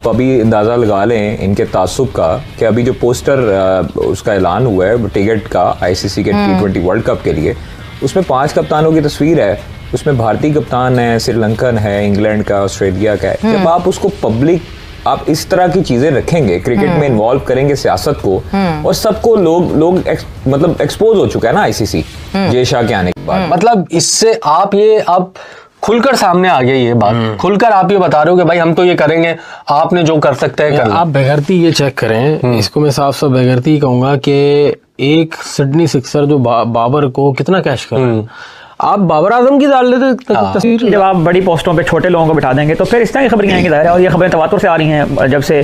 तो अभी अंदाज़ा लगा लें इनके तासुब का कि अभी जो पोस्टर उसका ऐलान हुआ है टिकट का आईसीसी के T20 वर्ल्ड कप के लिए, उसमें 5 कप्तानों की तस्वीर है। उसमें भारतीय कप्तान है, श्रीलंकन है, इंग्लैंड का, ऑस्ट्रेलिया का है। जब आप उसको पब्लिक आप इस तरह की चीजें रखेंगे, क्रिकेट में इन्वॉल्व करेंगे सियासत को, और सबको लोग मतलब एक्सपोज हो चुका है ना आईसीसी जय शाह के आने के बाद। मतलब इससे आप खुलकर सामने आ गई ये बात, खुलकर आप ये बता रहे हो कि भाई हम तो ये करेंगे, आपने जो कर सकते हैं कर। आप बेगैरती ये चेक करें, इसको मैं साफ साफ बेगैरती कहूंगा कि एक सिडनी सिक्सर जो बाबर को कितना कैश कर रहा है, आप बाबर आजम की डाल देते तस्वीर। जब आप बड़ी पोस्टों पे छोटे लोगों को बिठा देंगे तो फिर इस तरह की खबरें आएंगी ज़ाहिर है, और ये खबरें तवातुर से आ रही हैं जब से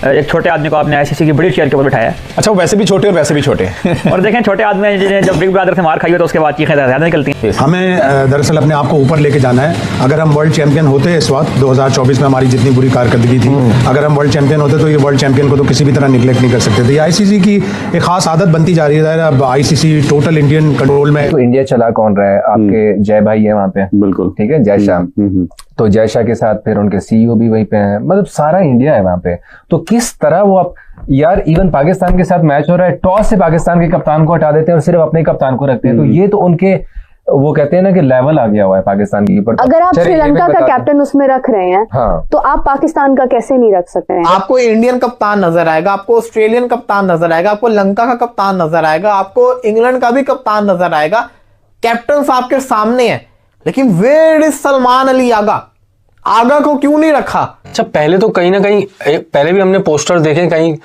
एक छोटे आदमी को आपने आईसीसी की बड़ी चेयर के ऊपर बिठाया। अच्छा, वो वैसे भी छोटे और वैसे भी छोटे और देखें छोटे आदमी जिन्हें जब बिग ब्रदर से मार खाई हो तो उसके बाद चीखें ज़्यादा निकलती हैं। हमें दरअसल अपने आप को ऊपर लेके जाना है। अगर हम वर्ल्ड चैंपियन होते इस वक्त 2024 में हमारी जितनी बुरी कारकर्दगी थी, अगर हम वर्ल्ड चैंपियन होते तो ये वर्ल्ड चैंपियन को तो किसी भी तरह निगलेक्ट नहीं कर सकते थे। आईसीसी की एक खास आदत बनती जा रही है। अब आईसीसी टोटल इंडियन कंट्रोल में। तो इंडिया चला कौन रहा है? आपके जय भाई है वहाँ पे, बिल्कुल ठीक है, जय शाह। तो जय शाह के साथ फिर उनके सीईओ भी वहीं पे हैं, मतलब सारा इंडिया है वहाँ पे। तो किस तरह वो आप यार, इवन पाकिस्तान के साथ मैच हो रहा है, टॉस से पाकिस्तान के कप्तान को हटा देते हैं और सिर्फ अपने कप्तान को रखते हैं। तो ये तो उनके वो कहते हैं ना कि लेवल आ गया हुआ है पाकिस्तान के ऊपर। अगर आप श्रीलंका का कैप्टन उसमें रख रहे हैं, हाँ, तो आप पाकिस्तान का कैसे नहीं रख सकते हैं? आपको इंडियन कप्तान नजर आएगा, आपको ऑस्ट्रेलियन कप्तान नजर आएगा, आपको लंका का कप्तान नजर आएगा, आपको इंग्लैंड का भी कप्तान नजर आएगा। कैप्टन आपके सामने है, लेकिन वेयर इज सलमान अली आगा को क्यों नहीं रखा? अच्छा, पहले तो कहीं ना कहीं पहले भी हमने पोस्टर देखे, कहीं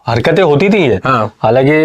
हरकतें होती थी ये। हालांकि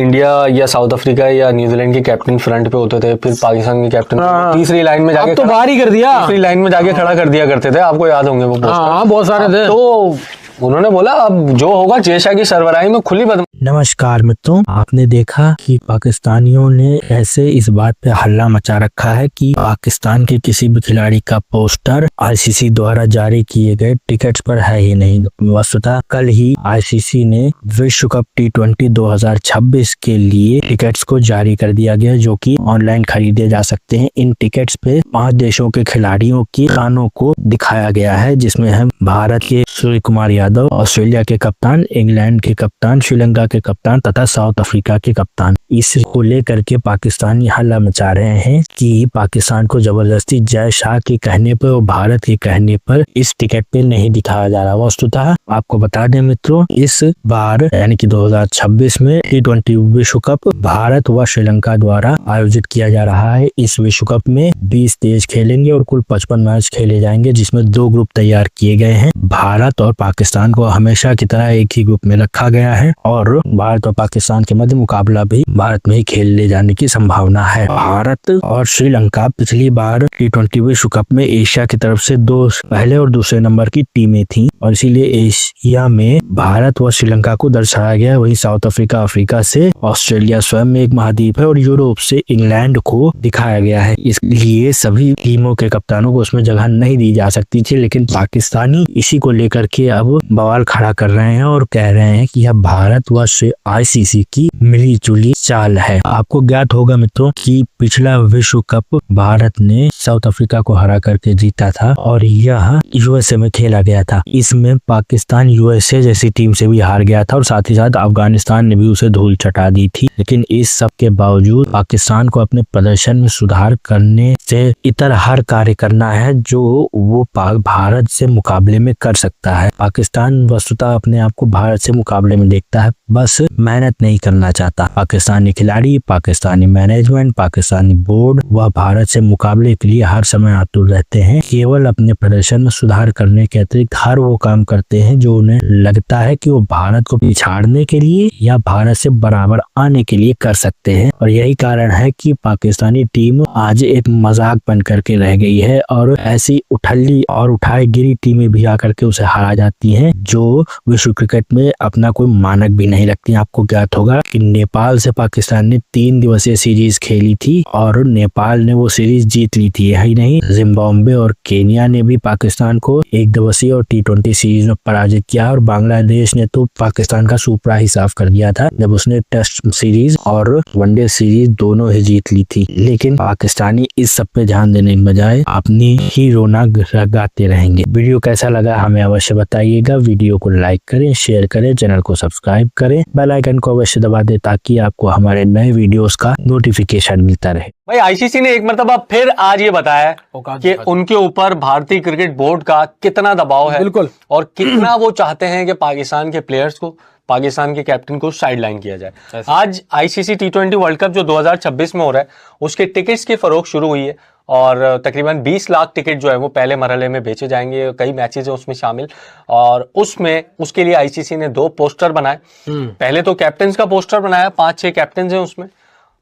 इंडिया या साउथ अफ्रीका या न्यूजीलैंड के कैप्टन फ्रंट पे होते थे, फिर पाकिस्तान के कैप्टन तीसरी लाइन में जाके तो बाहर ही कर दिया, तीसरी लाइन में जाके खड़ा कर दिया करते थे। आपको याद होंगे वो पोस्टर, बहुत सारे थे। तो उन्होंने बोला अब जो होगा जय शाह की सरबराही में खुली बदम। नमस्कार मित्रों, आपने देखा कि पाकिस्तानियों ने ऐसे इस बात पे हल्ला मचा रखा है कि पाकिस्तान के किसी भी खिलाड़ी का पोस्टर आईसीसी द्वारा जारी किए गए टिकट्स पर है ही नहीं। वस्तुतः कल ही आईसीसी ने विश्व कप T20 2026 के लिए टिकट्स को जारी कर दिया गया, जो कि ऑनलाइन खरीदे जा सकते हैं। इन टिकट्स पे 5 देशों के खिलाड़ियों की कप्तानों को दिखाया गया है, जिसमें है भारत के सूर्य कुमार यादव, ऑस्ट्रेलिया के कप्तान, इंग्लैंड के कप्तान, श्रीलंका के कप्तान तथा साउथ अफ्रीका के कप्तान। इसको लेकर के पाकिस्तानी हल्ला मचा रहे हैं कि पाकिस्तान को जबरदस्ती जय शाह के कहने पर और भारत के कहने पर इस टिकट पे नहीं दिखाया जा रहा। वस्तुतः आपको बता दें मित्रों, इस बार यानी कि 2026 में T20 विश्व कप भारत व श्रीलंका द्वारा आयोजित किया जा रहा है। इस विश्व कप में 20 देश खेलेंगे और कुल 55 मैच खेले जाएंगे, जिसमें 2 ग्रुप तैयार किए गए हैं। भारत और पाकिस्तान को हमेशा की तरह एक ही ग्रुप में रखा गया है और भारत और पाकिस्तान के मध्य मुकाबला भी भारत में ही खेल ले जाने की संभावना है। भारत और श्रीलंका पिछली बार T20 विश्व कप में एशिया की तरफ से 2 पहले और दूसरे नंबर की टीमें थीं और इसीलिए एशिया में भारत व श्रीलंका को दर्शाया गया। वहीं साउथ अफ्रीका से, ऑस्ट्रेलिया स्वयं में एक महाद्वीप है और यूरोप से इंग्लैंड को दिखाया गया है। इसलिए सभी टीमों के कप्तानों को उसमें जगह नहीं दी जा सकती थी, लेकिन पाकिस्तानी इसी को लेकर के अब बवाल खड़ा कर रहे हैं और कह रहे हैं कि यह भारत व आईसीसी की मिली जुली चाल है। आपको ज्ञात होगा मित्रों कि पिछला विश्व कप भारत ने साउथ अफ्रीका को हरा करके जीता था और यह यूएसए में खेला गया था। इसमें पाकिस्तान यूएसए जैसी टीम से भी हार गया था और साथ ही साथ अफगानिस्तान ने भी उसे धूल चटा दी थी। लेकिन इस सब के बावजूद पाकिस्तान को अपने प्रदर्शन में सुधार करने से इतर हर कार्य करना है जो वो भारत से मुकाबले में कर सकता है। पाकिस्तान वस्तुतः अपने आप को भारत से मुकाबले में देखता है, बस मेहनत नहीं करना चाहता। पाकिस्तानी खिलाड़ी, पाकिस्तानी मैनेजमेंट, पाकिस्तानी बोर्ड वह भारत से मुकाबले के लिए हर समय आतुर रहते हैं। केवल अपने प्रदर्शन में सुधार करने के अतिरिक्त हर वो काम करते हैं जो उन्हें लगता है कि वो भारत को पिछाड़ने के लिए या भारत से बराबर आने के लिए कर सकते हैं। और यही कारण है कि पाकिस्तानी टीम आज एक मजाक बन करके रह गई है और ऐसी उठल्ली और उठाए गिरी टीमें भी आकर के उसे हारा जाती हैं, जो विश्व क्रिकेट में अपना कोई मानक भी नहीं रखती। आपको ज्ञात होगा कि नेपाल से पाकिस्तान ने 3 दिवसीय सीरीज खेली थी और नेपाल ने वो सीरीज जीत ली थी। यही नहीं, जिम्बाब्वे और केन्या ने भी पाकिस्तान को 1 दिवसीय और T20 सीरीज में पराजित किया और बांग्लादेश ने तो पाकिस्तान का सूपड़ा ही साफ कर दिया था जब उसने टेस्ट सीरीज और वनडे सीरीज दोनों ही जीत ली थी। लेकिन पाकिस्तानी इस सब पे ध्यान देने के बजाय अपनी ही रौनक गाते रहेंगे। वीडियो कैसा लगा हमें अवश्य बताइएगा। वीडियो को लाइक करें, शेयर करें, चैनल को सब्सक्राइब करें, बेल आइकन को अवश्य दबा दें ताकि आपको हमारे नए वीडियोस का नोटिफिकेशन मिलता रहे। भाई आईसीसी ने एक मरतबा फिर आज ये बताया कि उनके ऊपर भारतीय क्रिकेट बोर्ड का कितना दबाव है, बिल्कुल, और कितना वो चाहते हैं कि पाकिस्तान के प्लेयर्स को, पाकिस्तान के कैप्टन को साइडलाइन किया जाए। आज आईसीसी T20 वर्ल्ड कप जो 2026 में हो रहा है उसके टिकट्स की फरोख्त शुरू हुई है और तकरीबन 20 लाख टिकट जो है वो पहले मरहले में बेचे जाएंगे। कई मैचेस हैं उसमें शामिल और उसके लिए आईसीसी ने 2 पोस्टर बनाए। पहले तो कैप्टन का पोस्टर बनाया, 5-6 कैप्टन हैं उसमें,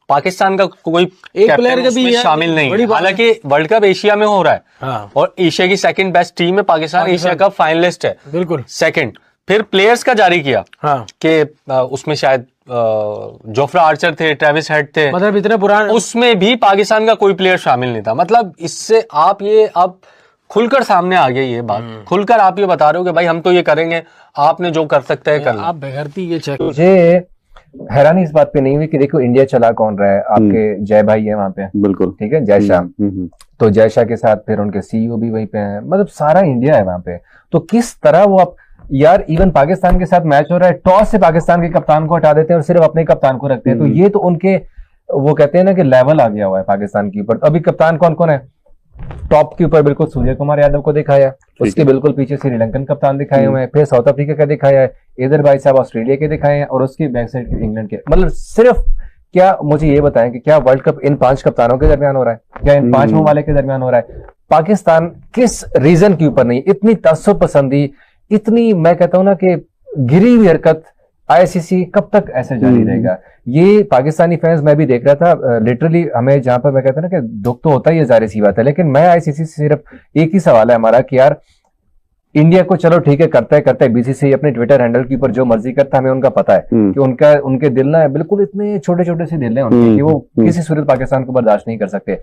पाकिस्तान का कोई एक प्लेयर का भी शामिल नहीं। हालांकि वर्ल्ड कप एशिया में हो रहा है और एशिया की सेकंड बेस्ट टीम है पाकिस्तान, एशिया कप फाइनलिस्ट है, बिल्कुल सेकंड। फिर प्लेयर्स का जारी किया कि उसमें शायद जोफ्रा आर्चर थे, ट्रेविस हेड थे, मतलब इतने पुराने, उसमें भी पाकिस्तान का कोई प्लेयर शामिल नहीं था। मतलब इससे आप ये अब खुलकर सामने आ गई ये बात, खुलकर आप ये बता रहे हो कि भाई हम तो ये करेंगे, आपने जो कर सकते हैं कर। आप बेगरती ये चेक। मुझे हैरानी इस बात पे नहीं हुई कि देखो इंडिया चला कौन रहा है, आपके जय भाई है वहां पे, बिल्कुल ठीक है, जय शाह, तो जय शाह के साथ फिर उनके सीईओ भी वहीं पे हैं, मतलब सारा इंडिया है वहां पे। तो किस तरह वो आप यार, इवन पाकिस्तान के साथ मैच हो रहा है, टॉस से पाकिस्तान के कप्तान को हटा देते हैं और सिर्फ अपने कप्तान को रखते हैं। तो ये तो उनके, वो कहते हैं ना कि लेवल आ गया हुआ है पाकिस्तान के ऊपर। अभी कप्तान कौन कौन है टॉप के ऊपर? बिल्कुल सूर्य कुमार यादव को दिखाया, उसके बिल्कुल पीछे श्रीलंकन कप्तान दिखाए हुए हैं, फिर साउथ अफ्रीका का दिखाया है, इधर भाई साहब ऑस्ट्रेलिया के दिखाए हैं और उसकी बैक साइड इंग्लैंड के। मतलब सिर्फ क्या मुझे ये बताएं कि क्या वर्ल्ड कप इन 5 कप्तानों के दरमियान हो रहा है, क्या इन 5 ममालिक के दरमियान हो रहा है? पाकिस्तान किस रीजन के ऊपर नहीं, इतनी तअस्सुब पसंदी, इतनी मैं कहता हूं ना कि गिरी हुई हरकत, आईसीसी कब तक ऐसे जारी रहेगा? ये पाकिस्तानी फैंस, मैं भी देख रहा था लिटरली, हमें जहां पर मैं कहता हूं ना कि दुख तो होता ही है, जाहिर सी बात है, लेकिन मैं आईसीसी से सिर्फ एक ही सवाल है हमारा कि यार इंडिया को चलो ठीक है करता है बीसीसीआई अपने ट्विटर हैंडल के ऊपर जो मर्जी करता है, हमें उनका पता है कि उनके दिल ना बिल्कुल इतने छोटे छोटे से दिल हैं उनके कि वो किसी सूरत पाकिस्तान को बर्दाश्त नहीं कर सकते।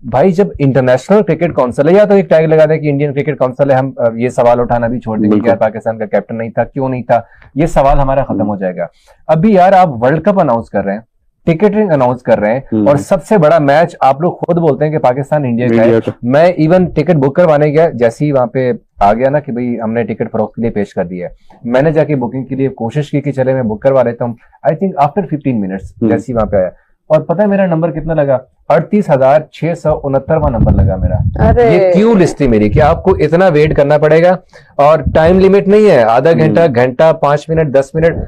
भाई जब इंटरनेशनल क्रिकेट काउंसिल है, या तो एक टैग लगा दें कि इंडियन क्रिकेट काउंसिल है, हम ये सवाल उठाना भी छोड़ देंगे कि यार पाकिस्तान का कैप्टन नहीं था, क्यों नहीं था, ये सवाल हमारा खत्म हो जाएगा। अभी यार आप वर्ल्ड कप अनाउंस कर रहे हैं, टिकटिंग अनाउंस कर रहे हैं और सबसे बड़ा मैच आप लोग खुद बोलते हैं कि पाकिस्तान इंडिया का है। मैं इवन टिकट बुक करवाने गया, जैसे ही वहां पे आ गया ना कि भाई हमने टिकट फरोख्त के लिए पेश कर दिया है, मैंने जाके बुकिंग के लिए कोशिश की कि चले मैं बुक करवा लेता हूँ। आई थिंक आफ्टर 15 मिनट्स जैसे ही वहां पे आया, और पता है मेरा नंबर कितना लगा? 38,669वां नंबर लगा मेरा। ये क्यों लिस्ट थी मेरी कि आपको इतना वेट करना पड़ेगा और टाइम लिमिट नहीं है, आधा घंटा, घंटा, 5 मिनट, 10 मिनट,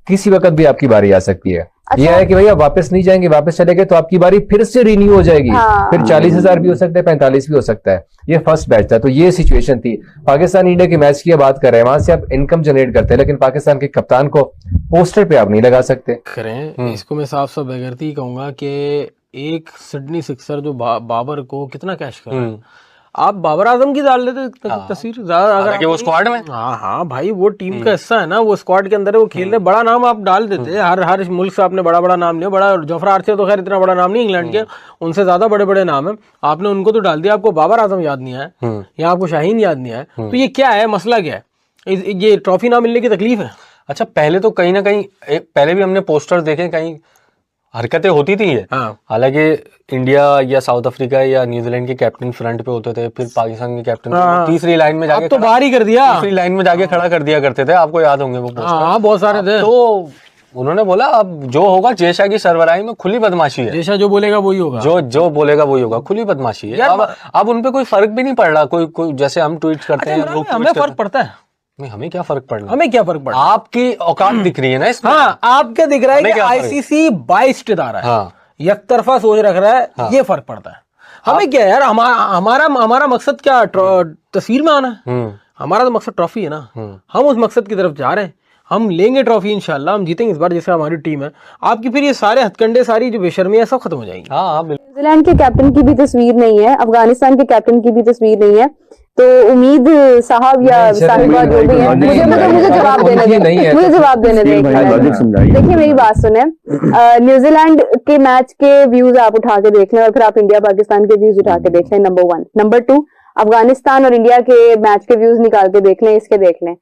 किसी वक्त भी आपकी बारी आ सकती है। अच्छा। यह है कि भैया वापस नहीं जाएंगे, वापस चले गए तो आपकी बारी फिर से रिन्यू हो जाएगी। फिर 40,000 भी हो सकता है, 45 भी हो सकता है। ये फर्स्ट बैच था, तो ये सिचुएशन थी। पाकिस्तान इंडिया के मैच की बात कर रहे हैं, वहां से आप इनकम जनरेट करते हैं, लेकिन पाकिस्तान के कप्तान को पोस्टर पे आप नहीं लगा सकते। करें इसको मैं साफ साफ बेगरती कहूंगा कि एक सिडनी सिक्सर जो बाबर को कितना कैश कर रहा है, आप बाबर आजम की डाल देते तस्वीर अगर वो स्क्वाड में। हाँ भाई, वो टीम का हिस्सा है ना, वो स्क्वाड के अंदर है, वो खेल रहे, बड़ा नाम आप डाल देते। हर मुल्क से आपने बड़ा बड़ा नाम लिया, बड़ा जोफ्रा आर्चर तो खैर इतना बड़ा नाम नहीं इंग्लैंड के, उनसे ज्यादा बड़े बड़े नाम है, आपने उनको तो डाल दिया, आपको बाबर आजम याद नहीं आया या आपको शाहीन याद नहीं आया। तो ये क्या है, मसला क्या है? ये ट्रॉफी ना मिलने की तकलीफ है? अच्छा, पहले तो कहीं ना कहीं पहले भी हमने पोस्टर देखे, कहीं हरकतें होती थी ये। हालांकि इंडिया या साउथ अफ्रीका या न्यूजीलैंड के कैप्टन फ्रंट पे होते थे, फिर पाकिस्तान के कैप्टन तीसरी लाइन में जाके तो बाहर ही कर दिया, तीसरी लाइन में जाके खड़ा कर दिया करते थे, आपको याद होंगे वो पोस्टर। बहुत सारे थे। तो उन्होंने बोला अब जो होगा जयशाह की सरबराही में खुली बदमाशी है, जयशाह जो बोलेगा वही होगा, जो बोलेगा वही होगा, खुली बदमाशी है। अब उनपे कोई फर्क भी नहीं पड़ रहा, कोई जैसे हम ट्वीट करते हैं, हमें फर्क पड़ता है? नहीं, हमें क्या फर्क पड़ना, हमें क्या फर्क पड़ा? आपकी औकात दिख रही है ना इसमें। हाँ, आपके दिख रहा है कि आईसीसी बाइस्ड इदारा है, एक तरफा सोच रख रहा है, ये फर्क पड़ता है। हमें क्या यार, हमारा मकसद क्या तस्वीर में आना है? हमारा तो मकसद ट्रॉफी है ना, हम उस मकसद की तरफ जा रहे हैं, हम लेंगे ट्रॉफी इंशाल्लाह, हम जीतेंगे इस बार, जैसे हमारी टीम है। आपकी फिर ये सारे हथकंडे, सारी जो बेशर्मियां सब खत्म हो जाएंगी। न्यूजीलैंड के कैप्टन की भी तस्वीर नहीं है, अफगानिस्तान के कैप्टन की भी तस्वीर नहीं है, तो उम्मीद साहब या साहिबा जो भी है, मुझे जवाब देने दें, मुझे जवाब देने दें। देखिए मेरी बात सुने, न्यूजीलैंड के मैच के व्यूज आप उठा के देख लें और फिर आप इंडिया पाकिस्तान के व्यूज उठा के देख लें, नंबर 1। नंबर 2, अफगानिस्तान और इंडिया के मैच के व्यूज निकाल के देख लें, इसके देख लें,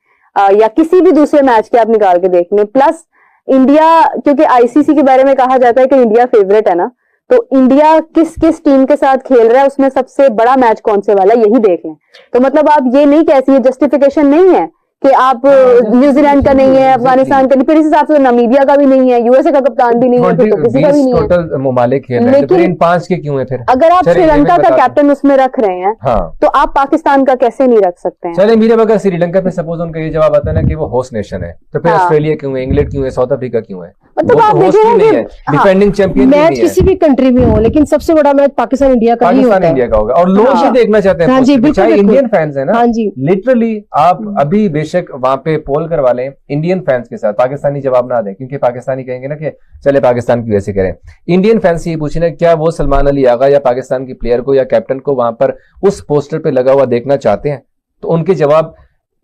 या किसी भी दूसरे मैच के आप निकाल के देख लें। प्लस इंडिया, क्योंकि आईसीसी के बारे में कहा जाता है कि इंडिया फेवरेट है ना, तो इंडिया किस किस टीम के साथ खेल रहा है, उसमें सबसे बड़ा मैच कौन से वाला है, यही देख लें। तो मतलब आप ये नहीं कह सकते, जस्टिफिकेशन नहीं है कि आप न्यूजीलैंड का नहीं है, अफगानिस्तान का नहीं, फिर इस हिसाब से नामीबिया का भी नहीं है, यूएसए का कप्तान भी नहीं है, फिर तो किसी का भी नहीं है। टोटल ममालिक खेल रहे हैं, लेकिन इन 5 के क्यों है फिर? अगर आप श्रीलंका का कैप्टन उसमें रख रहे हैं, हाँ, तो आप पाकिस्तान का कैसे नहीं रख सकते हैं? चले मेरे अगर श्रीलंका पे सपोज उनका ये जवाब आता है ना कि वो होस्ट नेशन है, तो फिर ऑस्ट्रेलिया क्यों है, इंग्लैंड क्यों है, साउथ अफ्रीका क्यों है? तो आप देखिए डिफेंडिंग चैंपियन मैच किसी भी कंट्री में हो, लेकिन सबसे बड़ा मैच पाकिस्तान इंडिया का ही होता है। इंडिया का होगा और लोग ये देखना चाहते हैं। हाँ जी, बिल्कुल, चाहे इंडियन फैंस है ना, हाँ जी, लिटरली आप अभी बेशक वहां पे पोल करवा लें इंडियन फैंस के साथ, पाकिस्तानी जवाब ना दें, क्योंकि पाकिस्तानी कहेंगे ना कि चले पाकिस्तान की वैसे करें। इंडियन फैंस ये पूछना क्या वो सलमान अली आगा या पाकिस्तान की प्लेयर को या कैप्टन को वहां पर उस पोस्टर पे लगा हुआ देखना चाहते हैं? तो उनके जवाब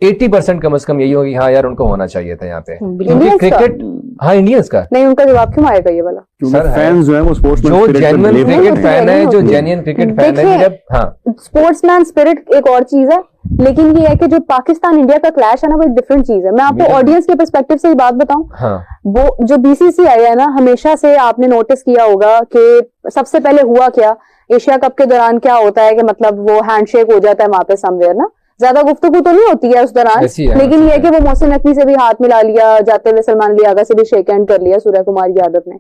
80% कम से कम यही होगी, हाँ यार उनको होना चाहिए था यहाँ पे, क्योंकि क्रिकेट, हाँ इंडियंस का नहीं, उनका जवाब क्यों आएगा ये वाला? सर फैंस जो है वो स्पोर्ट्समैन जो जेन्युइन क्रिकेट फैन है, जो जेन्युइन क्रिकेट फैन है, जब हाँ स्पोर्ट्समैन स्पिरिट एक और चीज है, लेकिन ये है कि जो पाकिस्तान इंडिया का क्लैश है ना, वो एक डिफरेंट चीज है। मैं आपको ऑडियंस के पर्सपेक्टिव से ये बात बताऊं, हाँ, वो जो बीसीसीआई है ना, हमेशा से आपने नोटिस किया होगा कि सबसे पहले हुआ क्या, एशिया कप के दौरान क्या होता है कि मतलब वो हैंडशेक हो जाता है वहां पे समवेयर ना, ज्यादा गुफ्तगू तो नहीं होती है उस दौरान, लेकिन ये है कि वो मोहसिन नकवी से भी हाथ मिला लिया, जाते हुए सलमान अली आगा से भी शेक हैंड कर लिया सूर्य कुमार यादव ने,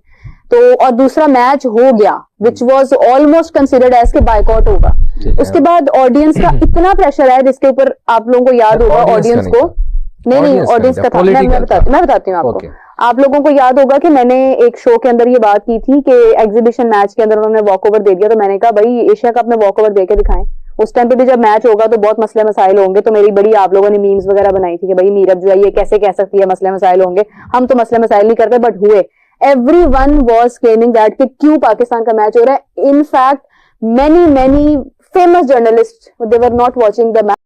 तो और दूसरा मैच हो गया which was almost considered as के बाइकॉट होगा। उसके बाद ऑडियंस का इतना प्रेशर है जिसके ऊपर आप लोगों को याद होगा, ऑडियंस को नहीं ऑडियंस का था, मैं बताती हूँ आपको। आप लोगों को याद होगा कि मैंने एक शो के अंदर ये बात की थी कि एग्जीबिशन मैच के अंदर उन्होंने वॉक ओवर दे दिया, तो मैंने कहा भाई एशिया कप में वॉक ओवर दे के दिखाएं। उस टाइम पे भी जब मैच होगा तो बहुत मसले मसाइल होंगे, तो मेरी बड़ी आप लोगों ने मीम्स वगैरह बनाई थी कि भाई मीरब जो है ये कैसे कह सकती है मसले मसाइल होंगे, हम तो मसले मसाइल नहीं करते, बट हुए। एवरीवन वाज क्लेमिंग दैट कि क्यों पाकिस्तान का मैच हो रहा है। In fact many famous journalists, they were not watching the match.